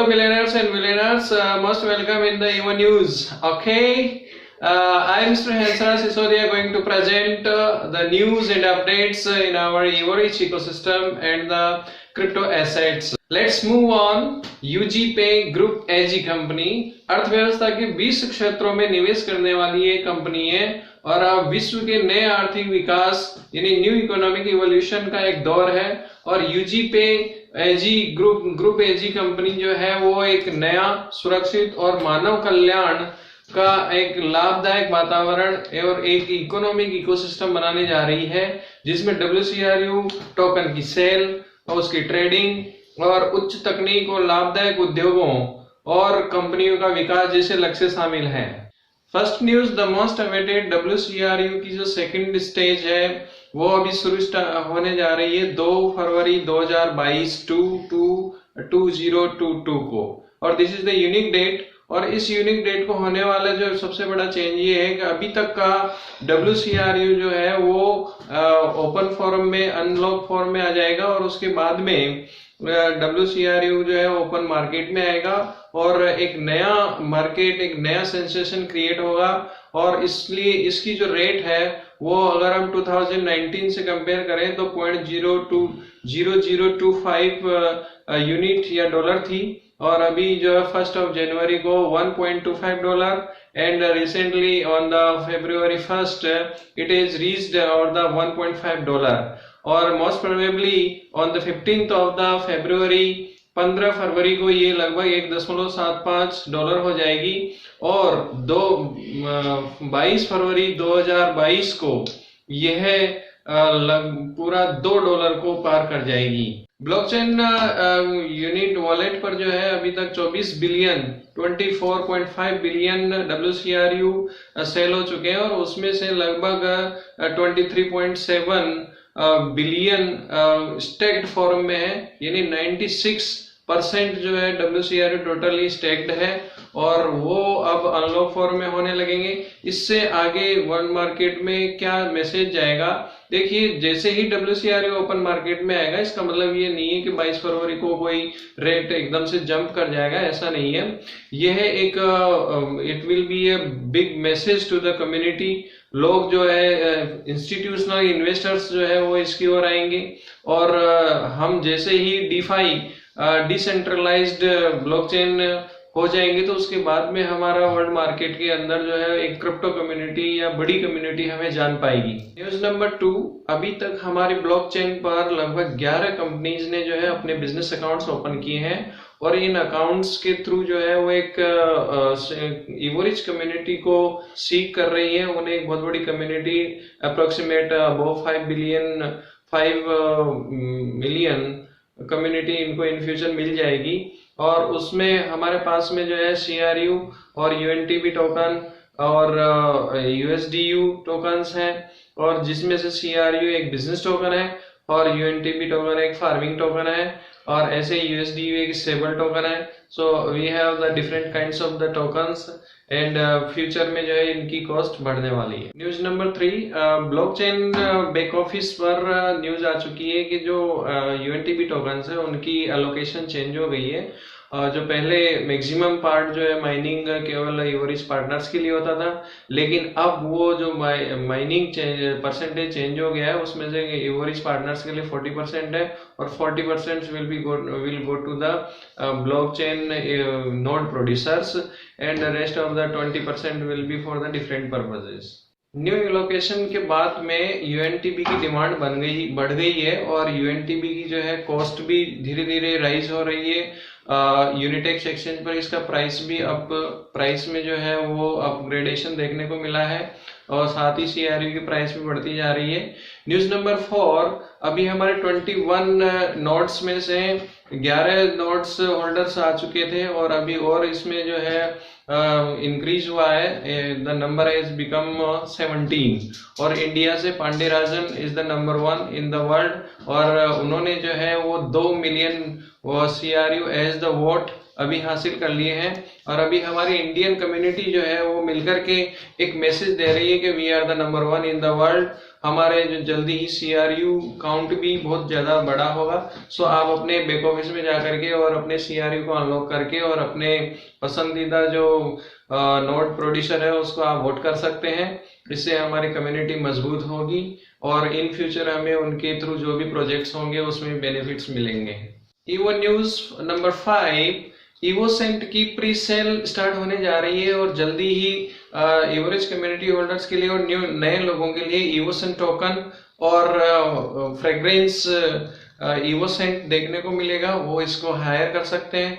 Hello millionaires and millionaires, most welcome in the Evo News. Okay, I am Mr. Hansraj Sisodia going to present the news and updates in our EvoRich ecosystem and the crypto assets. Let's move on. UGPay Group AG company अर्थव्यवस्था के 20 क्षेत्रों में निवेश करने वाली एक company है और अब विश्व के नए आर्थिक विकास यानी न्यू इकोनॉमिक इवोल्यूशन का एक दौर है। और UGPay एजी ग्रुप एजी कंपनी जो है वो एक नया सुरक्षित और मानव कल्याण का एक लाभदायक वातावरण और एक इकोनॉमिक इकोसिस्टम बनाने जा रही है, जिसमें WCRU टोकन की सेल और उसकी ट्रेडिंग और उच्च तकनीक और लाभदायक उद्योगों और कंपनियों का विकास जैसे लक्ष्य शामिल हैं। First news, the most awaited WCRU की जो सेकंड स्टेज है वो अभी शुरू होने जा रही है 2 फरवरी 2022 2022 को, और this is the unique date. और इस यूनिक डेट को होने वाला जो सबसे बड़ा चेंज ये है कि अभी तक का WCRU जो है वो ओपन फोरम में अनलॉक फॉर्म में आ जाएगा और उसके बाद में WCRU जो है ओपन मार्केट में आएगा और एक नया मार्केट, एक नया सेंसेशन क्रिएट होगा। और इसलिए इसकी जो रेट है वो अगर हम 2019 से कंपेयर करें तो 0.0025 यूनिट या डॉलर थी, और अभी जो है 1 जनवरी को $1.25 and recently on the February 1st it is reached और द $1.5 और most probably on the 15th February 15 फरवरी को ये लगभग $1.75 हो जाएगी और 22 फरवरी 2022 को यह पूरा $2 को पार कर जाएगी। ब्लॉकचेन यूनिट वॉलेट पर जो है अभी तक 24 बिलियन 24.5 बिलियन WCRU सेल हो चुके हैं और उसमें से लगभग 23.7 बिलियन स्टेक्ड फॉर्म में है, यानी 96% जो है WCRU टोटली स्टेक्ड है और वो अब अनलॉक फॉर्म में होने लगेंगे। इससे आगे वर्ल्ड मार्केट में क्या मैसेज जाएगा, देखिए जैसे ही WCRU ओपन मार्केट में आएगा इसका मतलब ये नहीं है कि 22 फरवरी को कोई रेट एकदम से जंप कर जाएगा, ऐसा नहीं है। यह एक it will be a big message to the community. लोग जो है इंस्टीट्यूशनल इन्वेस्टर्स जो है वो इसकी ओर आएंगे और हम जैसे ही DeFi डिसेंट्रलाइज्ड ब्लॉकचेन हो जाएंगे तो उसके बाद में हमारा वर्ल्ड मार्केट के अंदर जो है एक क्रिप्टो कम्युनिटी या बड़ी कम्युनिटी हमें जान पाएगी। न्यूज नंबर 2, अभी तक हमारी ब्लॉकचेन पर लगभग 11 कंपनीज ने जो है अपने बिजनेस अकाउंट्स ओपन किए हैं और इन अकाउंट्स के थ्रू जो है वो एक इवोरिच कम्युनिटी को सीक कर रही है। उन्हें एक बहुत बड़ी community approximate above 5 million community इनको इन फ्यूचर मिल जाएगी और उसमें हमारे पास में जो है CRU और UNTB टोकन और USDU टोकन्स हैं, और जिसमें से CRU एक बिजनेस टोकन है और UNTB टोकन एक फार्मिंग टोकन है और ऐसे USDU एक स्टेबल टोकन है। So we have the different kinds of the tokens and future में जो है इनकी कॉस्ट बढ़ने वाली है। News number 3, blockchain back office पर न्यूज आ चुकी है कि जो UNTB टोकन्स है उनकी एलोकेशन चेंज हो गई है। जो पहले मैक्सिमम पार्ट जो है माइनिंग केवल इवोरिच पार्टनर्स के लिए होता था, लेकिन अब वो जो माइनिंग परसेंटेज चेंज हो गया है उसमें से इवोरिच पार्टनर्स के लिए 40% है और 40% will go to the blockchain node producers and rest of the 20% will be for the different purposes. New allocation के बाद में UNTB की डिमांड बढ़ गई है और UNTB की जो है कॉस्ट भी धीरे धीरे राइज हो रही है। यूनिटेक्स एक्सचेंज पर इसका प्राइस में जो है वो अपग्रेडेशन देखने को मिला है और साथ ही CRU की प्राइस भी बढ़ती जा रही है। न्यूज नंबर 4, अभी हमारे 21 नोड्स में से 11 नोड्स होल्डर्स आ चुके थे और अभी और इसमें जो है इंक्रीज हुआ है, द नंबर हैज बिकम 17 और इंडिया से Pandiarajan is the number 1 in the world और उन्होंने जो है वो 2 million CRU as the vote अभी हासिल कर लिए हैं। और अभी हमारी इंडियन कम्युनिटी जो है वो मिलकर के एक मैसेज दे रही है कि we are the number 1 in the world. हमारे जो जल्दी ही CRU काउंट भी बहुत ज्यादा बड़ा होगा। सो आप अपने बैक ऑफिस में जाकर के और अपने CRU को अनलॉक करके और अपने पसंदीदा जो नोट प्रोड्यूसर है उसको आप वोट कर सकते हैं। इससे हमारी कम्युनिटी मजबूत होगी और इन फ्यूचर हमें उनके थ्रू जो भी प्रोजेक्ट्स होंगे उसमें बेनिफिट्स मिलेंगे। ईवो न्यूज नंबर 5, इवोसेंट की प्री सेल स्टार्ट होने जा रही है और जल्दी ही एवरेज कम्युनिटी होल्डर्स के लिए और नए लोगों के लिए इवोसेंट टोकन और फ्रेग्रेंस इवोसेंट देखने को मिलेगा। वो इसको हायर कर सकते हैं,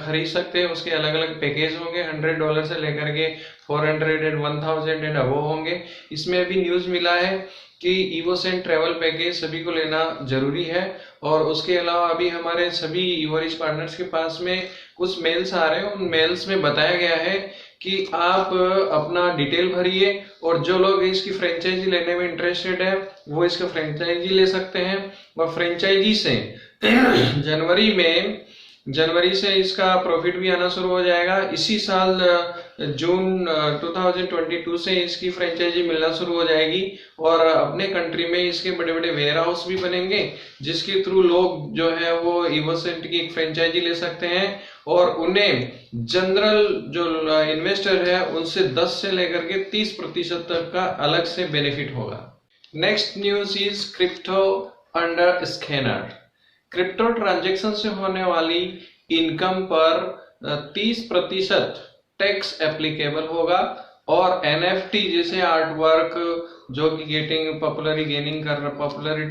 खरीद सकते हैं। उसके अलग अलग पैकेज होंगे, $100 से लेकर के 400 एंड 1000 एंड अबव होंगे। इसमें अभी न्यूज मिला है कि इवोसेंट ट्रेवल पैकेज सभी को लेना जरूरी है। और उसके अलावा अभी हमारे सभी इवोरिच पार्टनर्स के पास में कुछ मेल्स आ रहे हैं। उन मेल्स में बताया गया है कि आप अपना डिटेल भरिए और जो लोग इसकी फ्रेंचाइजी लेने में इंटरेस्टेड है वो इसका फ्रेंचाइजी ले सकते हैं। और फ्रेंचाइजी से जनवरी से इसका प्रॉफिट भी आना शुरू हो जाएगा। इसी साल जून 2022 से इसकी फ्रेंचाइजी मिलना शुरू हो जाएगी और अपने कंट्री में इसके बड़े बड़े वेयर हाउस भी बनेंगे जिसके थ्रू लोग जो है वो इवोसेंट की एक फ्रेंचाइजी ले सकते हैं और उन्हें जनरल जो इन्वेस्टर है उनसे 10 से लेकर के 30% तक का अलग से बेनिफिट होगा। Next news is crypto under scanner. Crypto transaction से होने वाली इनकम पर 30% टैक्स एप्लीकेबल होगा और NFT जैसे आर्ट वर्क जो कि पॉपुलरिटी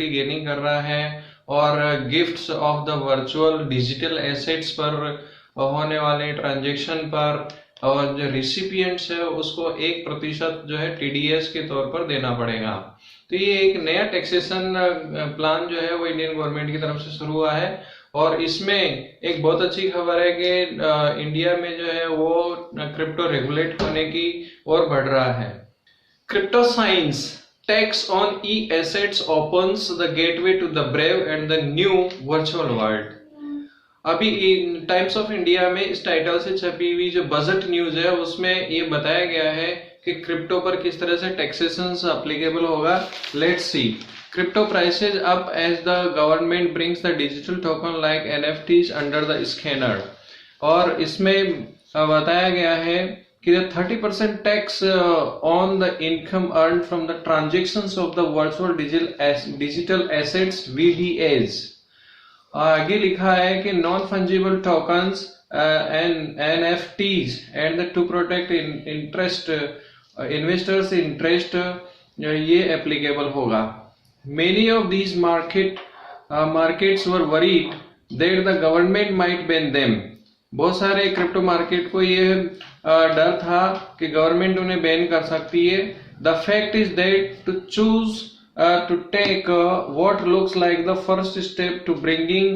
गेनिंग कर रहा है और gifts of the virtual digital assets पर होने वाले ट्रांजैक्शन पर और जो रिसिपिएंट्स है उसको 1% जो है TDS के तौर पर देना पड़ेगा। तो ये एक नया टैक्सेशन प्लान जो है वो इंडियन गवर्नमेंट की तरफ से शुरू हुआ है और इसमें एक बहुत अच्छी खबर है कि इंडिया में जो है वो क्रिप्टो रेगुलेट होने की ओर बढ़ रहा है। Crypto science tax on e assets opens the gateway to the brave and the new virtual world. अभी टाइम्स ऑफ इंडिया में इस टाइटल से छपी हुई जो बजट न्यूज है उसमें ये बताया गया है कि क्रिप्टो पर किस तरह से टैक्सेशन एप्लीकेबल होगा। Let's see. Crypto prices up as the government brings the digital token like NFTs under the scanner. और इसमें बताया गया है कि 30% tax on the income earn from the transactions of the virtual digital assets VDAs। आगे लिखा है कि non fungible tokens and NFTs and to protect investors interest ये applicable होगा। Many of these markets were worried that the government might ban them। बहुत सारे crypto market को ये डर था कि गवर्नमेंट उन्हें बैन कर सकती है। The fact is that to choose to take what looks like the first step to bringing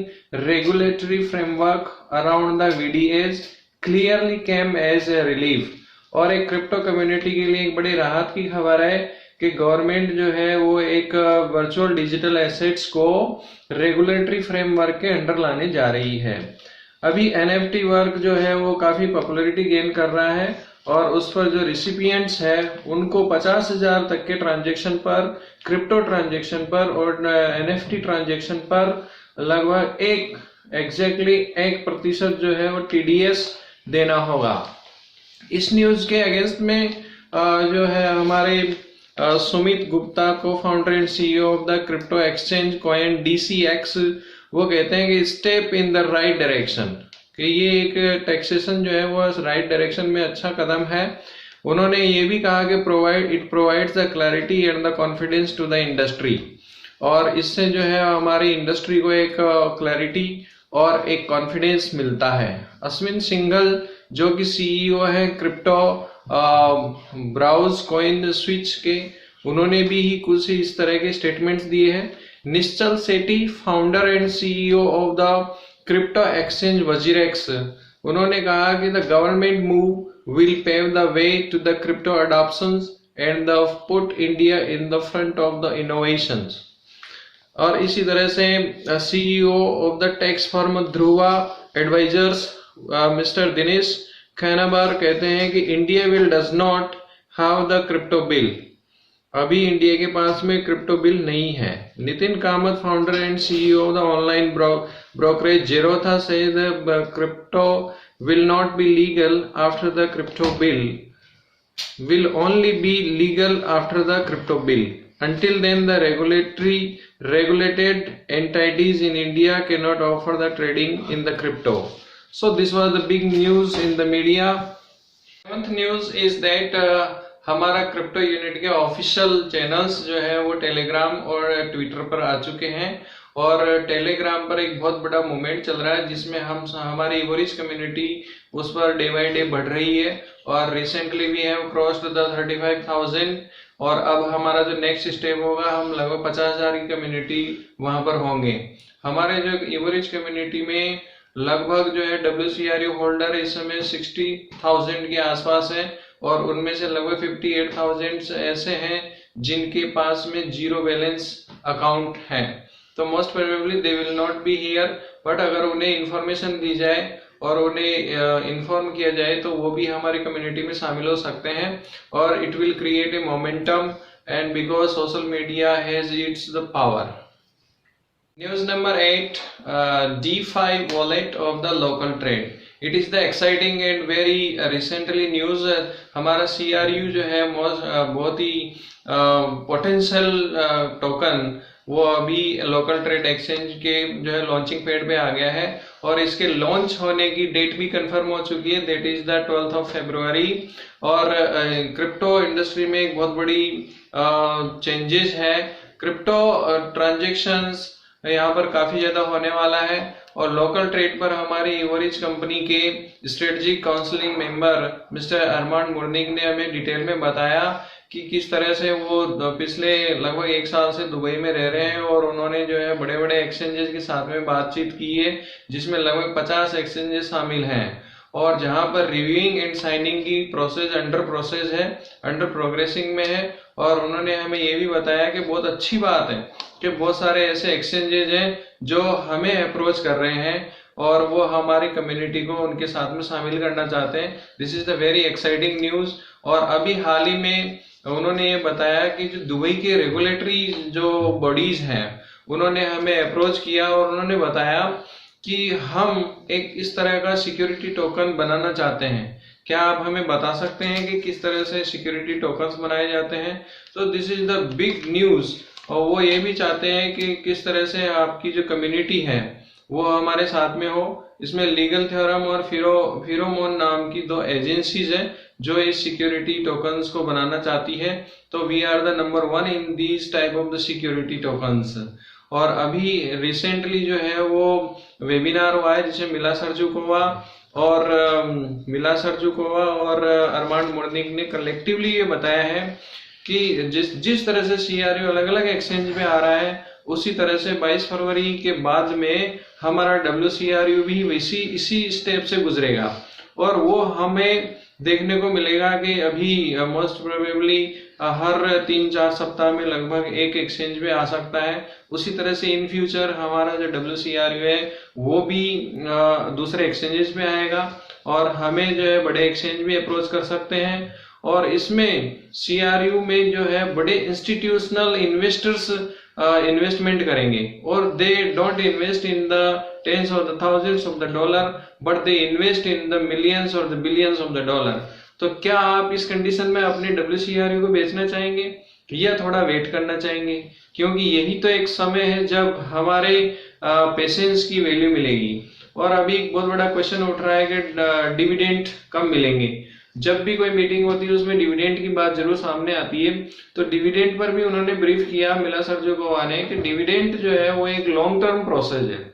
regulatory framework around the VDAs clearly came as a relief। और एक क्रिप्टो कम्युनिटी के लिए एक बड़ी राहत की खबर है कि गवर्नमेंट जो है वो एक वर्चुअल डिजिटल एसेट्स को रेगुलेटरी फ्रेमवर्क के अंडर लाने जा रही है। अभी NFT वर्क जो है वो काफी पॉपुलैरिटी गेन कर रहा है और उस पर जो रिसिपिएंट्स है उनको 50,000 तक के ट्रांजैक्शन पर, क्रिप्टो ट्रांजैक्शन पर और NFT ट्रांजैक्शन पर लगभग 1% जो है वो TDS देना होगा। इस न्यूज के अगेंस्ट में जो है हमारे सुमित गुप्ता को founder and CEO of the crypto exchange coin DCX वो कहते हैं कि step in the right direction, कि ये एक टैक्सेशन जो है वो राइट डायरेक्शन में अच्छा कदम है। उन्होंने ये भी कहा कि it provides the clarity and the confidence to the industry. और इससे जो है हमारी इंडस्ट्री को एक क्लैरिटी और एक कॉन्फिडेंस मिलता है। अश्विन सिंघल जो कि CEO है क्रिप्टो ब्राउज कॉइन स्विच के, उन्होंने भी ही कुछ इस तरह के स्टेटमेंट्स दिए हैं। Nischal Sethi founder and CEO of the crypto exchange WazirX, उन्होंने कहा कि the government move will pave the way to the crypto adoptions and the put India in the front of the innovations. और इसी तरह से CEO of the tax firm Dhruva advisors mister Dinesh Kanabar कहते हैं कि India will does not have the crypto bill. अभी India के पास में क्रिप्टो बिल नहीं है। Nitin Kamath, founder and CEO of the online brokerage Zerodha, से the crypto will not be legal after the crypto bill will only be legal after the crypto bill. Until then, the regulated entities in India cannot offer the trading in the crypto. So this was the big news in the media. Seventh news is that हमारा crypto unit के official channels जो है वो Telegram और Twitter पर आ चुके हैं, और टेलीग्राम पर एक बहुत बड़ा मूवमेंट चल रहा है जिसमें हमारी इवोरिच कम्युनिटी उस पर डे बाय डे बढ़ रही है, और recently we have crossed the 35,000, और अब हमारा जो नेक्स्ट स्टेप होगा हम लगभग 50,000 की कम्युनिटी वहां पर होंगे। हमारे जो इवोरिच कम्युनिटी में लगभग जो है WCRU होल्डर इस समय 60,000 के आसपास है, और उनमें से लगभग 58,000 ऐसे हैं जिनके पास में जीरो बैलेंस अकाउंट है। तो most probably they will not be here, but अगर उन्हें इंफॉर्मेशन दी जाए और उन्हें इन्फॉर्म किया जाए तो वो भी हमारी कम्युनिटी में शामिल हो सकते हैं, और it will create a momentum, and because social media has its the power. News number 8, DeFi wallet of the local trade. It is the exciting and very recently news. हमारा CRU जो है बहुत ही पोटेंशियल टोकन वो अभी local trade exchange के जो है launching pad पे आ गया है, और इसके लॉन्च होने की डेट भी कंफर्म हो चुकी है, that is the 12th of February। और क्रिप्टो इंडस्ट्री में एक बहुत बड़ी चेंजेस है। क्रिप्टो ट्रांजेक्शंस यहाँ पर काफी ज्यादा होने वाला है, और लोकल ट्रेड पर हमारी इवोरिच कंपनी के स्ट्रेटेजिक काउंसलिंग मेंबर मिस्टर अरमान मुर्निक ने हमें डिटेल में बताया कि किस तरह से वो पिछले लगभग 1 साल से दुबई में रह रहे हैं, और उन्होंने जो है बड़े बड़े एक्सचेंजेस के साथ में बातचीत की है जिसमें लगभग 50 एक्सचेंजेस शामिल हैं, और जहां पर रिव्यूइंग एंड साइनिंग की प्रोसेस अंडर प्रोसेस है, अंडर प्रोग्रेसिंग में है। और उन्होंने हमें ये भी बताया कि बहुत अच्छी बात है कि बहुत सारे ऐसे एक्सचेंजेस हैं जो हमें अप्रोच कर रहे हैं, और वो हमारी कम्युनिटी को उनके साथ में शामिल करना चाहते हैं। This is the very exciting news. और अभी हाल ही में उन्होंने ये बताया कि जो दुबई के रेगुलेटरी जो बॉडीज हैं उन्होंने हमें अप्रोच किया, और उन्होंने बताया कि हम एक इस तरह का सिक्योरिटी टोकन बनाना चाहते हैं, क्या आप हमें बता सकते हैं कि किस तरह से सिक्योरिटी टोकन्स बनाए जाते हैं। तो this is the big news. और वो ये भी चाहते हैं कि किस तरह से आपकी जो कम्युनिटी है वो हमारे साथ में हो। इसमें लीगल थ्योरम और फिरोमोन नाम की 2 एजेंसीज हैं जो इस सिक्योरिटी टोकन्स को बनाना चाहती है। तो we are the number 1 in these type of the security tokens. और अभी रिसेंटली जो है वो वेबिनार हुआ है जिसे मिला सरजुकोवा और अरमान मुर्निक ने कलेक्टिवली ये बताया है कि जिस तरह से CRU अलग अलग एक्सचेंज में आ रहा है उसी तरह से 22 फरवरी के बाद में हमारा WCRU भी इसी स्टेप से गुजरेगा, और वो हमें देखने को मिलेगा कि अभी मोस्ट प्रोबेबली हर 3-4 सप्ताह में लगभग एक एक्सचेंज में आ सकता है। उसी तरह से इन फ्यूचर हमारा जो WCRU है वो भी दूसरे एक्सचेंजेस में आएगा, और हमें जो है बड़े एक्सचेंज भी अप्रोच कर सकते हैं। और इसमें CRU में जो है बड़े इंस्टीट्यूशनल इन्वेस्टर्स इन्वेस्टमेंट करेंगे, और they don't invest in the tens of the thousands of the dollar, but they invest in the millions और the billions of the dollar. तो क्या आप इस कंडीशन में अपने WCRU को बेचना चाहेंगे या थोड़ा वेट करना चाहेंगे? क्योंकि यही तो एक समय है जब हमारे पेशेंस की वैल्यू मिलेगी। और अभी एक बहुत बड़ा क्वेश्चन उठ रहा है कि डिविडेंड कब मिलेंगे। जब भी कोई मीटिंग होती है उसमें डिविडेंड की बात जरूर सामने आती है। तो डिविडेंड पर भी उन्होंने ब्रीफ किया मिला सरजुकोवा ने कि डिविडेंड जो है वो एक लॉन्ग टर्म प्रोसेस है,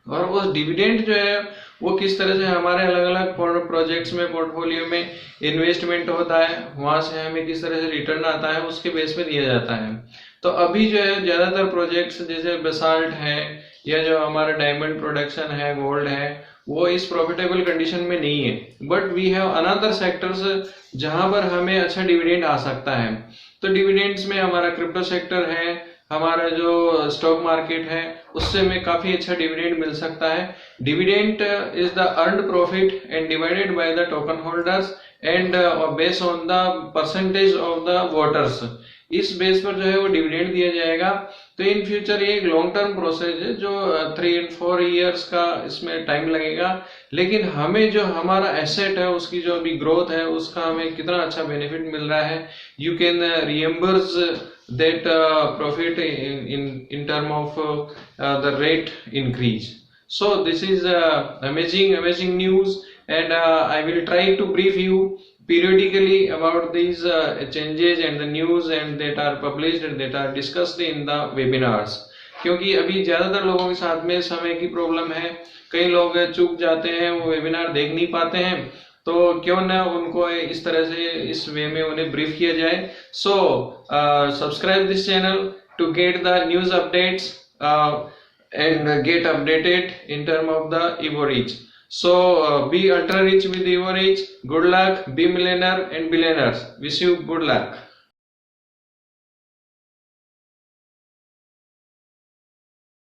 और उस डिविडेंड जो है वो किस तरह से हमारे अलग अलग प्रोजेक्ट्स में पोर्टफोलियो में इन्वेस्टमेंट होता है, वहां से हमें किस तरह से रिटर्न आता है उसके बेस पे दिया जाता है। तो अभी जो है ज्यादातर प्रोजेक्ट्स जैसे बेसाल्ट है या जो हमारा डायमंड प्रोडक्शन है, गोल्ड है, वो इस प्रॉफिटेबल कंडीशन में नहीं है। But we have another sectors जहां पर हमें अच्छा डिविडेंड आ सकता है। तो डिविडेंड्स में हमारा क्रिप्टो सेक्टर है, हमारा जो स्टॉक मार्केट है उससे हमें काफी अच्छा डिविडेंड मिल सकता है। Dividend is the earned profit and divided by the token holders and based on the percentage of the voters. इस बेस पर जो है वो डिविडेंड दिया जाएगा। तो इन फ्यूचर ये एक लॉन्ग टर्म प्रोसेस है जो 3 and 4 इयर्स का इसमें टाइम लगेगा, लेकिन हमें जो हमारा एसेट है उसकी जो अभी ग्रोथ है उसका हमें कितना अच्छा बेनिफिट मिल रहा है। You can reimburse that profit in term of the rate increase. So this is amazing news, and I will try to brief you periodically about these changes and the news and that are published and that are discussed in the webinars। क्योंकि अभी ज्यादातर लोगों के साथ में समय की problem है, कई लोग चूक जाते हैं, वो वेबिनार देख नहीं पाते हैं, तो क्यों ना उनको इस तरह से इस वे में उन्हें ब्रीफ किया जाए। So subscribe this channel to get the news updates and get updated in term of the EvoReach. So be ultra rich with EvoReach. Good luck, be millionaire and billionaires. Wish you good luck.